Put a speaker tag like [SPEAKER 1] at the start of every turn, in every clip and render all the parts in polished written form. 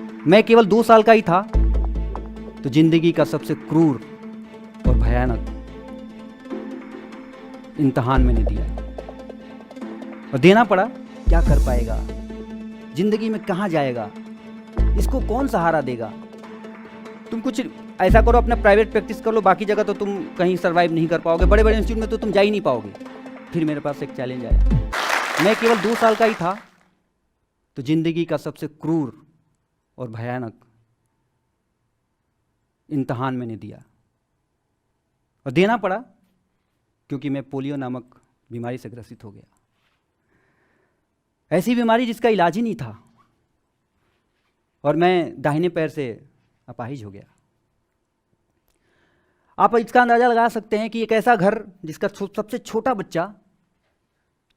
[SPEAKER 1] मैं केवल 2 साल का ही था तो जिंदगी का सबसे क्रूर और भयानक इम्तिहान मैंने दिया और देना पड़ा। क्या कर पाएगा, जिंदगी में कहाँ जाएगा, इसको कौन सहारा देगा। तुम कुछ ऐसा करो, अपना प्राइवेट प्रैक्टिस कर लो, बाकी जगह तो तुम कहीं सर्वाइव नहीं कर पाओगे, बड़े बड़े इंस्टीट्यूट में तो तुम जा ही नहीं पाओगे। फिर मेरे पास एक चैलेंज आया। मैं केवल 2 साल का ही था तो जिंदगी का सबसे क्रूर और भयानक इम्तिहान मैंने दिया और देना पड़ा, क्योंकि मैं पोलियो नामक बीमारी से ग्रसित हो गया। ऐसी बीमारी जिसका इलाज ही नहीं था और मैं दाहिने पैर से अपाहिज हो गया। आप इसका अंदाजा लगा सकते हैं कि एक ऐसा घर जिसका सबसे छोटा बच्चा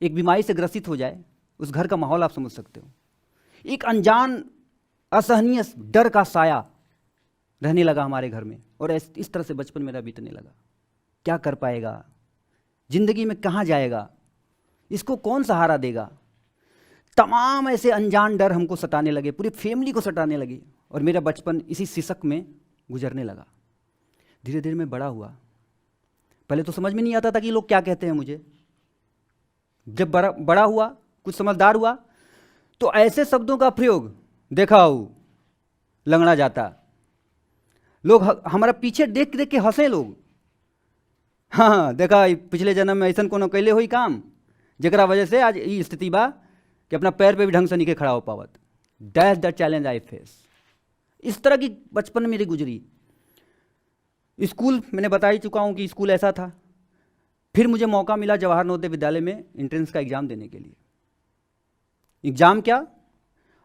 [SPEAKER 1] एक बीमारी से ग्रसित हो जाए, उस घर का माहौल आप समझ सकते हो। एक अनजान असहनीय डर का साया रहने लगा हमारे घर में और इस तरह से बचपन मेरा बीतने लगा। क्या कर पाएगा, जिंदगी में कहाँ जाएगा, इसको कौन सहारा देगा। तमाम ऐसे अनजान डर हमको सताने लगे, पूरी फैमिली को सताने लगे और मेरा बचपन इसी सिसक में गुजरने लगा। धीरे धीरे मैं बड़ा हुआ। पहले तो समझ में नहीं आता था कि लोग क्या कहते हैं मुझे। जब बड़ा हुआ, कुछ समझदार हुआ, तो ऐसे शब्दों का प्रयोग देखा हो लंगड़ा जाता, लोग हमारा पीछे देख देख के हंसे लोग। हाँ देखा, पिछले जन्म में ऐसा कोनो कैले हुई काम जरा वजह से आज ये स्थिति बा कि अपना पैर पे भी ढंग से नहीं खड़ा हो पावत। That's the challenge I face. इस तरह की बचपन मेरी गुजरी। स्कूल मैंने बता ही चुका हूँ कि स्कूल ऐसा था। फिर मुझे मौका मिला जवाहर नवोदय विद्यालय में एंट्रेंस का एग्ज़ाम देने के लिए। एग्ज़ाम क्या,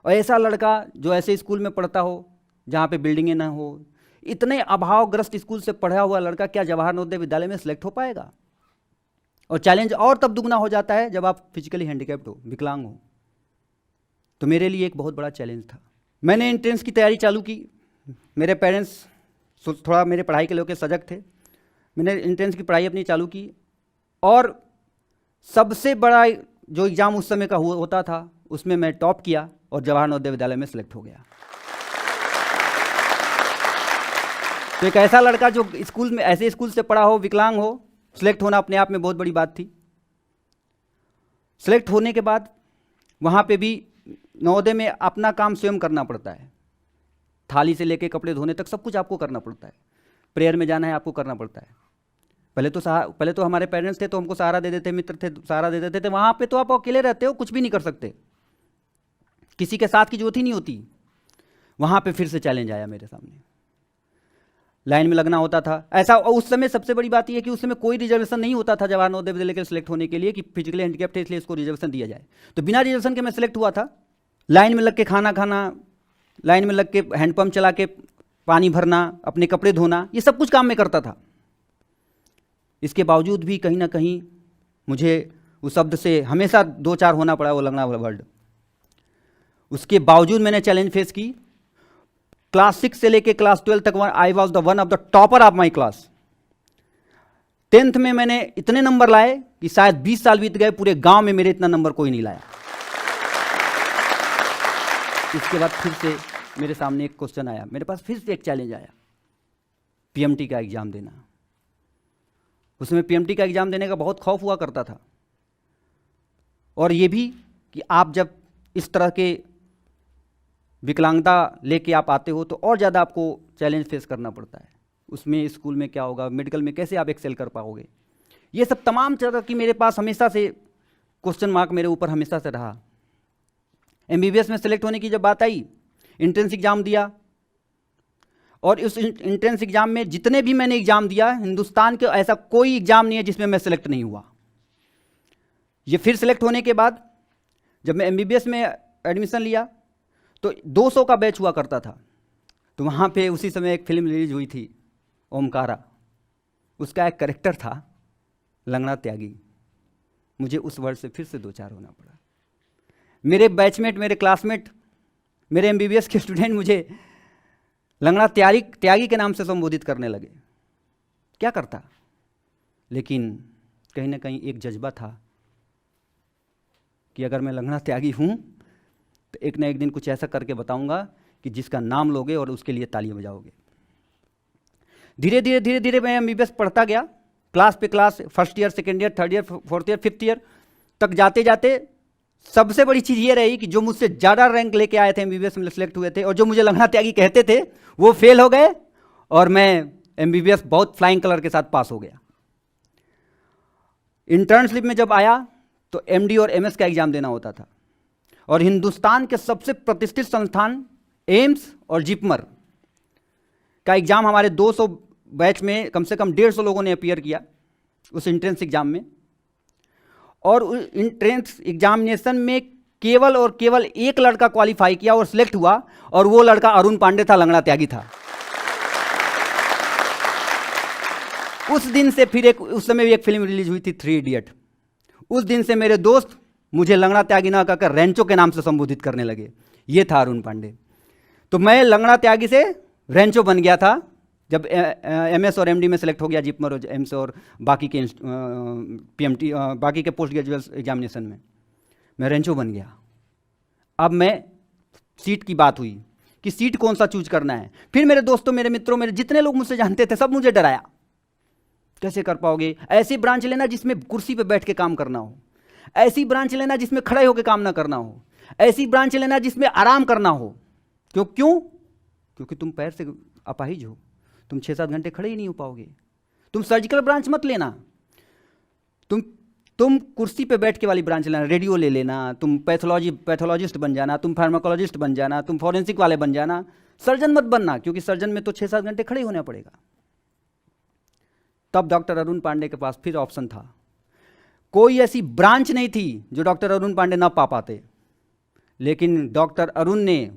[SPEAKER 1] और ऐसा लड़का जो ऐसे स्कूल में पढ़ता हो जहाँ पे बिल्डिंगें ना हो, इतने अभावग्रस्त स्कूल से पढ़ा हुआ लड़का क्या जवाहर नवोदय विद्यालय में सिलेक्ट हो पाएगा। और चैलेंज और तब दुगना हो जाता है जब आप फिजिकली हैंडिकैप्ड हो, विकलांग हो। तो मेरे लिए एक बहुत बड़ा चैलेंज था। मैंने एंट्रेंस की तैयारी चालू की। मेरे पेरेंट्स थोड़ा मेरे पढ़ाई के लेकर सजग थे। मैंने एंट्रेंस की पढ़ाई अपनी चालू की और सबसे बड़ा जो एग्ज़ाम उस समय का होता था उसमें मैं टॉप किया और जवाहर नवोदय विद्यालय में सिलेक्ट हो गया। तो एक ऐसा लड़का जो स्कूल में ऐसे स्कूल से पढ़ा हो, विकलांग हो, सिलेक्ट होना अपने आप में बहुत बड़ी बात थी। सिलेक्ट होने के बाद वहाँ पे भी नवोदय में अपना काम स्वयं करना पड़ता है। थाली से लेके कपड़े धोने तक सब कुछ आपको करना पड़ता है। प्रेयर में जाना है आपको करना पड़ता है। पहले तो हमारे पेरेंट्स थे तो हमको सहारा दे देते, मित्र थे सहारा दे देते थे। वहाँ पे तो आप अकेले रहते हो, कुछ भी नहीं कर सकते, किसी के साथ की जरूरत ही नहीं होती। वहाँ पे फिर से चैलेंज आया मेरे सामने। लाइन में लगना होता था। ऐसा उस समय सबसे बड़ी बात यह है कि उस समय कोई रिजर्वेशन नहीं होता था जवाहर नवोदय विद्यालय के सिलेक्ट होने के लिए कि फिजिकली हैंडिकैप्ड है इसलिए इसको रिजर्वेशन दिया जाए। तो बिना रिजर्वेशन के मैं सिलेक्ट हुआ था। लाइन में लग के खाना खाना, लाइन में लग के हैंडपम्प चला के पानी भरना, अपने कपड़े धोना, ये सब कुछ काम मैं करता था। इसके बावजूद भी कहीं ना कहीं मुझे उस शब्द से हमेशा दो चार होना पड़ा, वो लंगड़ा वर्ड। उसके बावजूद मैंने चैलेंज फेस की। क्लास 6 से लेके क्लास 12 तक आई was the one of the topper of my class. 10th में मैंने इतने नंबर लाए कि शायद 20 साल बीत गए, पूरे गांव में मेरे इतना नंबर कोई नहीं लाया। इसके बाद फिर से मेरे सामने एक क्वेश्चन आया, मेरे पास फिर से एक चैलेंज आया, पीएमटी का एग्जाम देना। उसमें पीएमटी का एग्जाम देने का बहुत खौफ हुआ करता था। और ये भी कि आप जब इस तरह के विकलांगता लेके आप आते हो तो और ज़्यादा आपको चैलेंज फेस करना पड़ता है। उसमें स्कूल में क्या होगा, मेडिकल में कैसे आप एक्सेल कर पाओगे, ये सब तमाम तरह की मेरे पास हमेशा से क्वेश्चन मार्क मेरे ऊपर हमेशा से रहा। एमबीबीएस में सेलेक्ट होने की जब बात आई, एंट्रेंस एग्जाम दिया और उस एंट्रेंस एग्जाम में जितने भी मैंने एग्जाम दिया, हिंदुस्तान के ऐसा कोई एग्जाम नहीं है जिसमें मैं सेलेक्ट नहीं हुआ। ये फिर सेलेक्ट होने के बाद जब मैं एमबीबीएस में एडमिशन लिया तो 200 का बैच हुआ करता था। तो वहाँ पे उसी समय एक फिल्म रिलीज हुई थी, ओमकारा। उसका एक कैरेक्टर था लंगड़ा त्यागी। मुझे उस वर्ड से फिर से दो चार होना पड़ा। मेरे बैचमेट, मेरे क्लासमेट, मेरे एमबीबीएस के स्टूडेंट मुझे लंगड़ा त्यागी के नाम से संबोधित करने लगे। क्या करता, लेकिन कहीं ना कहीं एक जज्बा था कि अगर मैं लंगड़ा त्यागी हूँ तो एक ना एक दिन कुछ ऐसा करके बताऊंगा कि जिसका नाम लोगे और उसके लिए तालियां बजाओगे। धीरे धीरे मैं एमबीबीएस पढ़ता गया, क्लास पे class, first year, second year, third year, fourth year, fifth year तक जाते जाते सबसे बड़ी चीज़ ये रही कि जो मुझसे ज़्यादा रैंक लेके आए थे एमबीबीएस में सेलेक्ट हुए थे और जो मुझे लगना त्यागी कहते थे वो फेल हो गए और मैं एमबीबीएस बहुत फ्लाइंग कलर के साथ पास हो गया। इंटर्नशिप में जब आया तो एमडी और एमएस का एग्जाम देना होता था और हिंदुस्तान के सबसे प्रतिष्ठित संस्थान एम्स और जिपमर का एग्जाम हमारे 200 बैच में कम से कम 150 लोगों ने अपीयर किया उस एंट्रेंस एग्जाम में। और उस एंट्रेंस एग्जामिनेशन में केवल और केवल एक लड़का क्वालिफाई किया और सिलेक्ट हुआ और वो लड़का अरुण पांडे था, लंगड़ा त्यागी था। उस दिन से फिर उस समय भी एक फिल्म रिलीज हुई थी 3 इडियट। उस दिन से मेरे दोस्त मुझे लंगड़ा त्यागी ना कहकर रेंचो के नाम से संबोधित करने लगे। ये था अरुण पांडे। तो मैं लंगड़ा त्यागी से रेंचो बन गया था जब एमएस और एमडी में सेलेक्ट हो गया, जिपमर और एम्स और बाकी के पीएमटी बाकी के पोस्ट ग्रेजुएट एग्जामिनेशन में मैं रेंचो बन गया। अब मैं सीट की बात हुई कि सीट कौन सा चूज करना है। फिर मेरे दोस्तों, मेरे मित्रों, मेरे जितने लोग मुझसे जानते थे सब मुझे डराया, कैसे कर पाओगे, ऐसी ब्रांच लेना जिसमें कुर्सी पे बैठ के काम करना हो, ऐसी ब्रांच लेना जिसमें खड़े होकर काम ना करना हो, ऐसी ब्रांच लेना जिसमें आराम करना हो। क्यों? क्योंकि तुम पैर से अपाहिज हो, तुम 6-7 घंटे खड़े ही नहीं हो पाओगे। तुम सर्जिकल ब्रांच मत लेना, तुम कुर्सी पे बैठ के वाली ब्रांच लेना, रेडियो ले लेना, तुम पैथोलॉजिस्ट बन जाना, तुम फार्माकोलॉजिस्ट बन जाना, तुम फॉरेंसिक वाले बन जाना, सर्जन मत बनना, क्योंकि सर्जन में तो 6-7 घंटे खड़े होना पड़ेगा। तब डॉक्टर अरुण पांडे के पास फिर ऑप्शन था। कोई ऐसी ब्रांच नहीं थी जो डॉक्टर अरुण पांडे ना पा पाते, लेकिन डॉक्टर अरुण ने,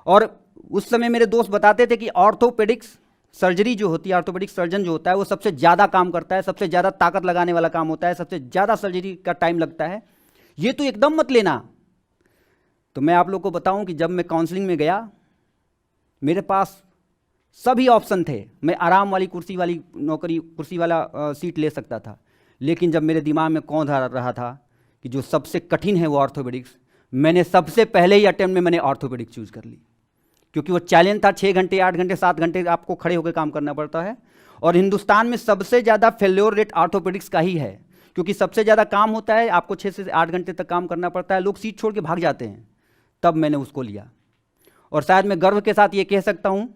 [SPEAKER 1] और उस समय मेरे दोस्त बताते थे कि ऑर्थोपेडिक्स सर्जरी जो होती है, ऑर्थोपेडिक सर्जन जो होता है वो सबसे ज़्यादा काम करता है, सबसे ज़्यादा ताकत लगाने वाला काम होता है, सबसे ज़्यादा सर्जरी का टाइम लगता है, ये तो एकदम मत लेना। तो मैं आप लोग को बताऊं कि जब मैं काउंसलिंग में गया मेरे पास सभी ऑप्शन थे, मैं आराम वाली कुर्सी वाली नौकरी, कुर्सी वाला सीट ले सकता था, लेकिन जब मेरे दिमाग में कौन आ रहा था कि जो सबसे कठिन है वो ऑर्थोपेडिक्स, मैंने सबसे पहले ही अटेम्प्ट में मैंने ऑर्थोपेडिक्स चूज कर ली, क्योंकि वो चैलेंज था। 6 घंटे, 8 घंटे, 7 घंटे आपको खड़े होकर काम करना पड़ता है और हिंदुस्तान में सबसे ज़्यादा फेल्योर रेट ऑर्थोपेडिक्स का ही है, क्योंकि सबसे ज़्यादा काम होता है, आपको 6 से 8 घंटे तक काम करना पड़ता है, लोग सीट छोड़ के भाग जाते हैं। तब मैंने उसको लिया और शायद मैं गर्व के साथ ये कह सकता हूँ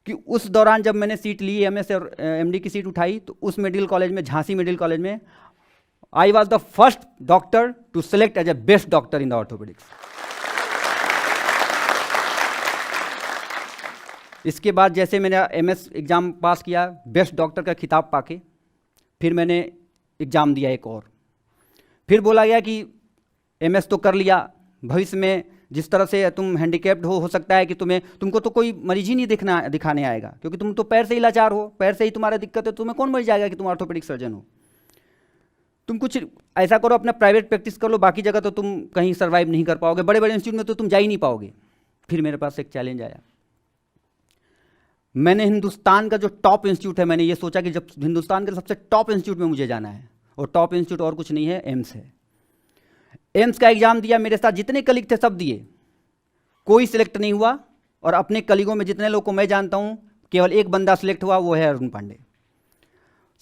[SPEAKER 1] कि उस दौरान जब मैंने सीट ली, एमएस और एमडी की सीट उठाई, तो उस मेडिकल कॉलेज में, झांसी मेडिकल कॉलेज में, I was the first doctor to select as a best doctor in the orthopaedics. इसके बाद जैसे मैंने एमएस एग्ज़ाम पास किया, बेस्ट डॉक्टर का खिताब पाके, फिर मैंने एग्ज़ाम दिया एक और। फिर बोला गया कि एमएस तो कर लिया, भविष्य में जिस तरह से तुम हैंडीकैप्ड हो सकता है कि तुमको तो कोई मरीज ही नहीं दिखाने आएगा, क्योंकि तुम तो पैर से ही लाचार हो, पैर से ही तुम्हारा दिक्कत है, तुम्हें कौन मरीज आएगा कि तुम ऑर्थोपेडिक सर्जन हो। तुम कुछ ऐसा करो, अपना प्राइवेट प्रैक्टिस कर लो, बाकी जगह तो तुम कहीं सर्वाइव नहीं कर पाओगे, बड़े बड़े इंस्टीट्यूट में तो तुम जा ही नहीं पाओगे। फिर मेरे पास एक चैलेंज आया, मैंने हिंदुस्तान का जो टॉप इंस्टीट्यूट है, मैंने ये सोचा कि जब हिंदुस्तान के सबसे टॉप इंस्टीट्यूट में मुझे जाना है, और टॉप इंस्टीट्यूट और कुछ नहीं है, एम्स है। एम्स का एग्जाम दिया, मेरे साथ जितने कलीग थे सब दिए, कोई सिलेक्ट नहीं हुआ, और अपने कलीगों में जितने लोग को मैं जानता हूं केवल एक बंदा सिलेक्ट हुआ, वो है अरुण पांडे।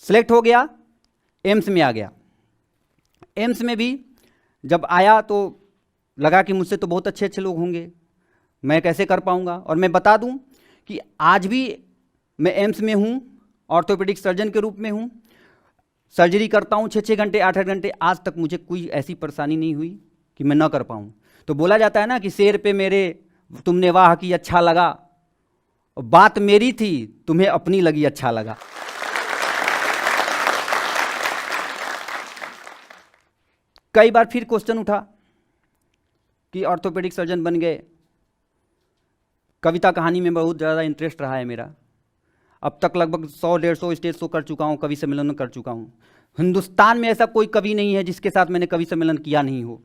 [SPEAKER 1] सिलेक्ट हो गया, एम्स में आ गया। एम्स में भी जब आया तो लगा कि मुझसे तो बहुत अच्छे अच्छे लोग होंगे, मैं कैसे कर पाऊंगा। और मैं बता दूं कि आज भी मैं एम्स में हूं, ऑर्थोपेडिक सर्जन के रूप में हूं, सर्जरी करता हूं 6-6 घंटे, 8-8 घंटे। आज तक मुझे कोई ऐसी परेशानी नहीं हुई कि मैं ना कर पाऊं। तो बोला जाता है ना कि शेर पे मेरे तुमने वाह की अच्छा लगा, बात मेरी थी तुम्हें अपनी लगी अच्छा लगा। कई बार फिर क्वेश्चन उठा कि ऑर्थोपेडिक सर्जन बन गए। कविता कहानी में बहुत ज़्यादा इंटरेस्ट रहा है मेरा, अब तक लगभग 100-150 स्टेज शो कर चुका हूँ, कवि सम्मेलन कर चुका हूँ। हिंदुस्तान में ऐसा कोई कवि नहीं है जिसके साथ मैंने कवि सम्मेलन किया नहीं हो।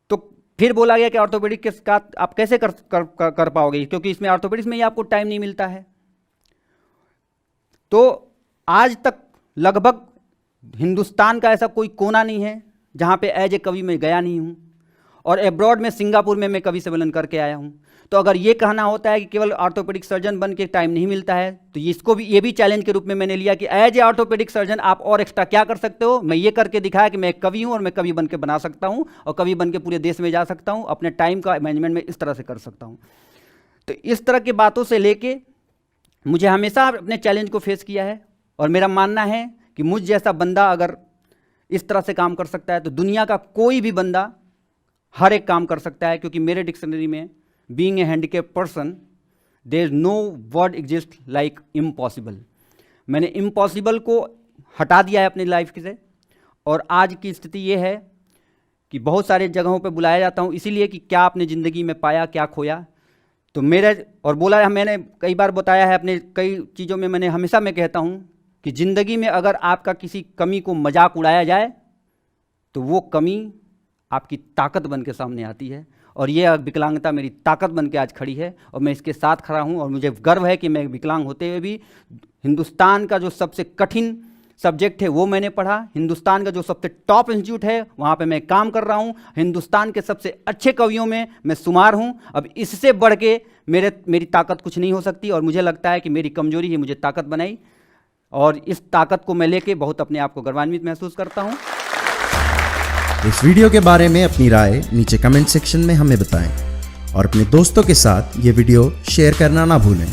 [SPEAKER 1] तो फिर बोला गया कि ऑर्थोपेडिक के साथ आप कैसे कर पाओगे, क्योंकि इसमें ऑर्थोपेडिक्स में ही आपको टाइम नहीं मिलता है। तो आज तक लगभग हिंदुस्तान का ऐसा कोई कोना नहीं है जहाँ पे एज ए कवि मैं गया नहीं हूँ। और एब्रॉड में सिंगापुर में मैं कवि सम्मेलन करके आया हूँ। तो अगर ये कहना होता है कि केवल ऑर्थोपेडिक सर्जन बन के टाइम नहीं मिलता है, तो इसको भी ये भी चैलेंज के रूप में मैंने लिया कि एज ए ऑर्थोपेडिक सर्जन आप और एक्स्ट्रा क्या कर सकते हो। मैं ये करके दिखाया कि मैं एक कवि हूँ और मैं कवि बन के बना सकता हूँ और कवि बन के पूरे देश में जा सकता हूँ, अपने टाइम का मैनेजमेंट में इस तरह से कर सकता हूँ। तो इस तरह की बातों से लेके मुझे हमेशा अपने चैलेंज को फेस किया है और मेरा मानना है कि मुझ जैसा बंदा अगर इस तरह से काम कर सकता है तो दुनिया का कोई भी बंदा हर एक काम कर सकता है, क्योंकि मेरे डिक्शनरी में being a handicap person there is no word exist like impossible. मैंने इम्पॉसिबल को हटा दिया है अपनी लाइफ से और आज की स्थिति ये है कि बहुत सारे जगहों पे बुलाया जाता हूँ इसीलिए कि क्या आपने ज़िंदगी में पाया, क्या खोया। तो मेरे और बोला है, मैंने कई बार बताया है अपने कई चीज़ों में, मैंने हमेशा मैं कहता हूँ कि ज़िंदगी में अगर आपका किसी कमी को मजाक उड़ाया जाए तो वो कमी आपकी ताकत बन के सामने आती है, और ये विकलांगता मेरी ताकत बन के आज खड़ी है और मैं इसके साथ खड़ा हूँ। और मुझे गर्व है कि मैं विकलांग होते हुए भी हिंदुस्तान का जो सबसे कठिन सब्जेक्ट है वो मैंने पढ़ा, हिंदुस्तान का जो सबसे टॉप इंस्टीट्यूट है वहाँ पे मैं काम कर रहा हूँ, हिंदुस्तान के सबसे अच्छे कवियों में मैं शुमार हूँ। अब इससे बढ़ के मेरी ताकत कुछ नहीं हो सकती और मुझे लगता है कि मेरी कमजोरी ही मुझे ताकत बनाई और इस ताकत को मैं लेके बहुत अपने आप को गर्वान्वित महसूस करता हूँ।
[SPEAKER 2] इस वीडियो के बारे में अपनी राय नीचे कमेंट सेक्शन में हमें बताएं और अपने दोस्तों के साथ ये वीडियो शेयर करना ना भूलें।